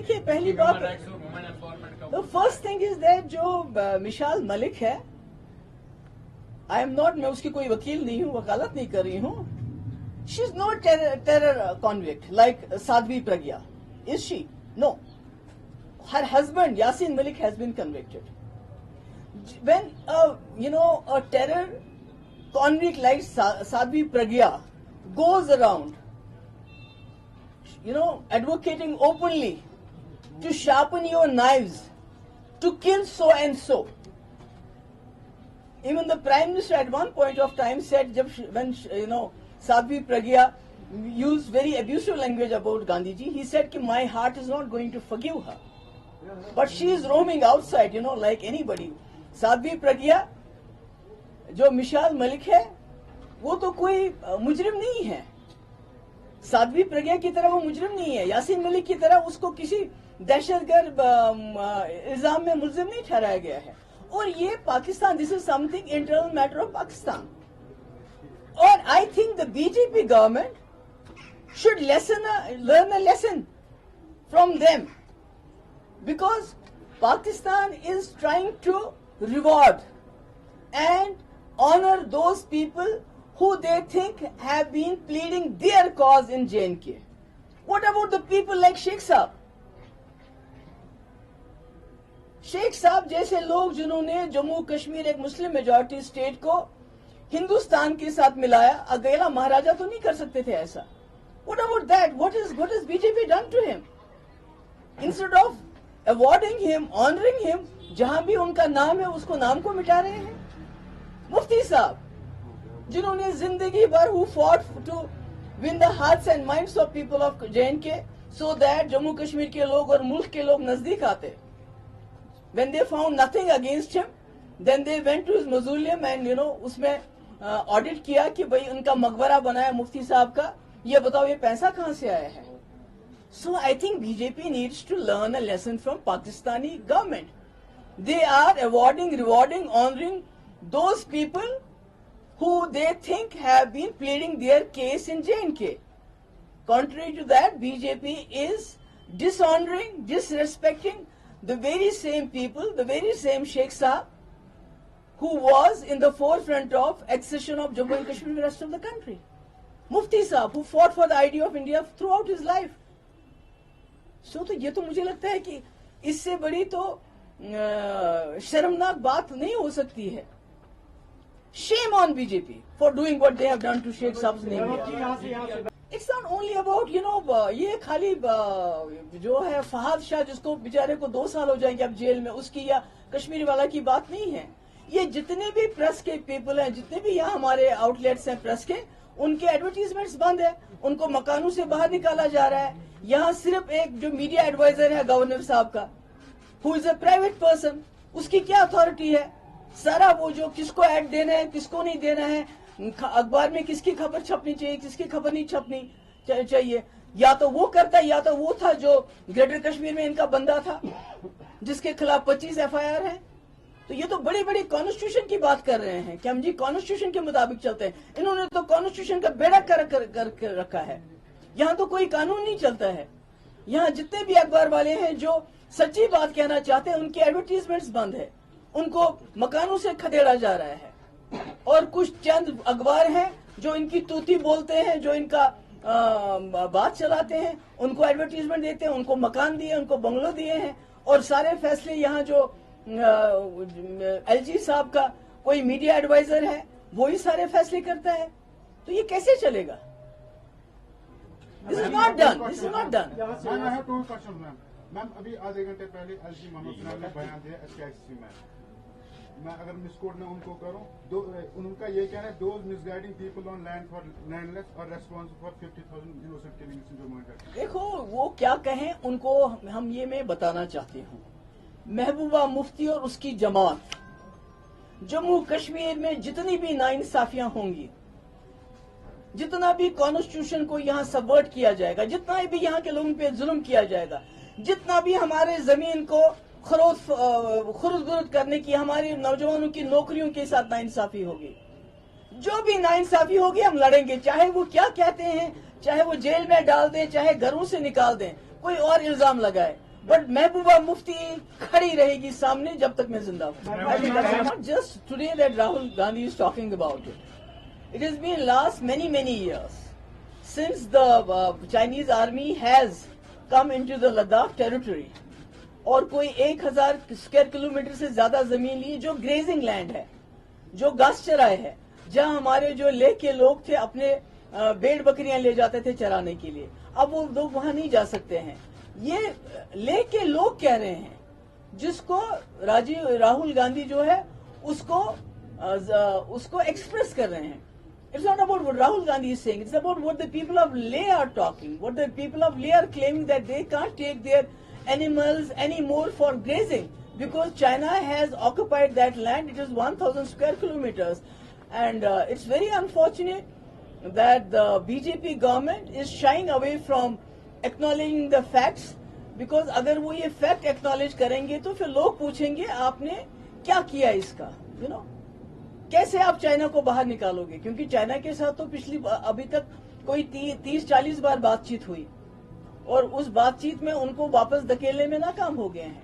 देखिए पहली बात, the first thing is that जो मिसाल मलिक है, आई एम नॉट, मैं उसकी कोई वकील नहीं हूँ, वकालत नहीं कर रही हूँ। She is not terror convict like Sadhvi Pragya, is she? No, her husband Yasin Malik has been convicted. When a terror convict like Sadhvi Pragya goes around, advocating openly to sharpen your knives, to kill so and so. Even the Prime Minister at one point of time said, when Sadhvi Pragya used very abusive language about Gandhiji, he said कि my heart is not going to forgive her. But she is roaming outside, like anybody. Sadhvi Pragya जो मिसाल मलिक है, वो तो कोई मुजरिम नहीं है। साध्वी प्रज्ञा की तरह वो मुजरिम नहीं है। यासीन मलिक की तरह उसको किसी दहशतगर्द इल्जाम में मुलजिम नहीं ठहराया गया है। और ये Pakistan, this is something internal matter of Pakistan. और I think the BJP government should learn a lesson from them, because Pakistan is trying to reward and honor those people who they think have been pleading their cause in J&K. What about the people like Sheikh Saab? Sheikh Sahab जैसे लोग जिन्होंने जम्मू कश्मीर एक Muslim majority state को हिंदुस्तान के साथ मिलाया, अकेला महाराजा तो नहीं कर सकते थे ऐसा। What about that? What has BJP done to him? Instead of awarding him, honouring him, जहां भी उनका नाम है उसको नाम को मिटा रहे हैं। मुफ्ती साहब जिन्होंने जिंदगी भर who fought to win the hearts and minds of people of J&K so that Jammu Kashmir के लोग और मुल्क के लोग नजदीक आते। When they found nothing against him, then they went to his mausoleum and उसमें ऑडिट किया कि भाई उनका मकबरा बनाया मुफ्ती साहब का, ये बताओ ये पैसा कहां से आया है। So I think BJP needs to learn a lesson from Pakistani government. They are awarding, rewarding, honoring those people who they think have been pleading their case in J&K. Contrary to that, BJP is dishonoring, disrespecting the very same people, the very same Sheikh Saab, who was in the forefront of accession of Jammu and Kashmir and the rest of the country. Mufti Saab, who fought for the idea of India throughout his life. तो ये तो मुझे लगता है कि इससे बड़ी तो शर्मनाक बात नहीं हो सकती है। Shame on BJP for doing what they have done to Sheikh Saab's name. It's not only about ये खाली जो है फहाद शाह जिसको बेचारे को 2 साल हो जाएंगे अब जेल में, उसकी या कश्मीर वाला की बात नहीं है। ये जितने भी प्रेस के पीपल हैं, जितने भी यहाँ हमारे आउटलेट्स हैं प्रेस के, उनके एडवर्टीजमेंट्स बंद है, उनको मकानों से बाहर निकाला जा रहा है। यहाँ सिर्फ एक जो मीडिया एडवाइजर है गवर्नर साहब का, who is a private person, उसकी क्या अथॉरिटी है? सारा वो जो किसको ऐड देना है, किसको नहीं देना है, अखबार में किसकी खबर छपनी चाहिए, किसकी खबर नहीं छपनी चाहिए, या तो वो करता है या तो वो था जो ग्रेटर कश्मीर में इनका बंदा था जिसके खिलाफ 25 FIR है। तो ये तो बड़ी बड़ी कॉन्स्टिट्यूशन की बात कर रहे हैं कि हम जी कॉन्स्टिट्यूशन के मुताबिक चलते हैं। इन्होंने तो कॉन्स्टिट्यूशन का बेड़ा कर रखा है। यहाँ तो कोई कानून नहीं चलता है। यहाँ जितने भी अखबार वाले हैं जो सच्ची बात कहना चाहते हैं, उनके एडवर्टीजमेंट्स बंद है, उनको मकानों से खदेड़ा जा रहा है। और कुछ चंद अखबार हैं जो इनकी तूती बोलते हैं, जो इनका बात चलाते हैं, उनको एडवर्टीजमेंट देते हैं, उनको मकान दिए, उनको बंगलो दिए हैं। और सारे फैसले यहाँ जो LG साहब का कोई मीडिया एडवाइजर है वो ही सारे फैसले करता है। तो ये कैसे चलेगा? This is not done. This is not done. Ma'am, I have 2 questions, ma'am. Ma'am, अभी आधे घंटे पहले LG मोहम्मद सलाम ने बयान दिया SKICC में। मैं अगर मिसकोट में उनको करूं, उनका ये कहना है, those misguiding people on land for landless are responsible for 50,000 innocent killings in Jammu and Kashmir. देखो वो क्या कहें, उनको हम ये मैं बताना चाहती हूँ। महबूबा मुफ्ती और उसकी जमात जम्मू कश्मीर में जितनी भी नाइंसाफियां होंगी, जितना भी कॉन्स्टिट्यूशन को यहाँ सबवर्ट किया जाएगा, जितना भी यहाँ के लोगों पे जुल्म किया जाएगा, जितना भी हमारे जमीन को खुर्द करने की, हमारे नौजवानों की नौकरियों के साथ नाइंसाफी होगी, जो भी नाइंसाफी होगी हम लड़ेंगे। चाहे वो क्या कहते हैं, चाहे वो जेल में डाल दें, चाहे घरों से निकाल दें, कोई और इल्जाम लगाए, बट महबूबा मुफ्ती खड़ी रहेगी सामने जब तक मैं जिंदा हूँ. Not just today that Rahul Gandhi is talking about it. It has been last many years since the Chinese army has come into the Ladakh territory. और कोई 1000 स्क्वायर किलोमीटर से ज्यादा जमीन ली जो ग्रेजिंग लैंड है, जो घास चराए है, जहां हमारे जो लेह के लोग थे अपने भेड़ बकरियां ले जाते थे चराने के लिए. अब वो लोग वहां नहीं जा सकते हैं. ये लेह के लोग कह रहे हैं, जिसको राहुल गांधी जो है उसको एक्सप्रेस कर रहे हैं. It's not about what Rahul Gandhi is saying. It's about what the people of Leh are talking. What the people of Leh are claiming that they can't take their animals anymore for grazing because China has occupied that land. It is 1,000 square kilometers. And it's very unfortunate that the BJP government is shying away from acknowledging the facts. Because अगर वो ये fact acknowledge करेंगे तो फिर लोग पूछेंगे आपने क्या किया इसका, you know? कैसे आप चाइना को बाहर निकालोगे? क्योंकि चाइना के साथ तो अभी तक कोई 30-40 बार बातचीत हुई और उस बातचीत में उनको वापस धकेलने में नाकाम हो गए हैं.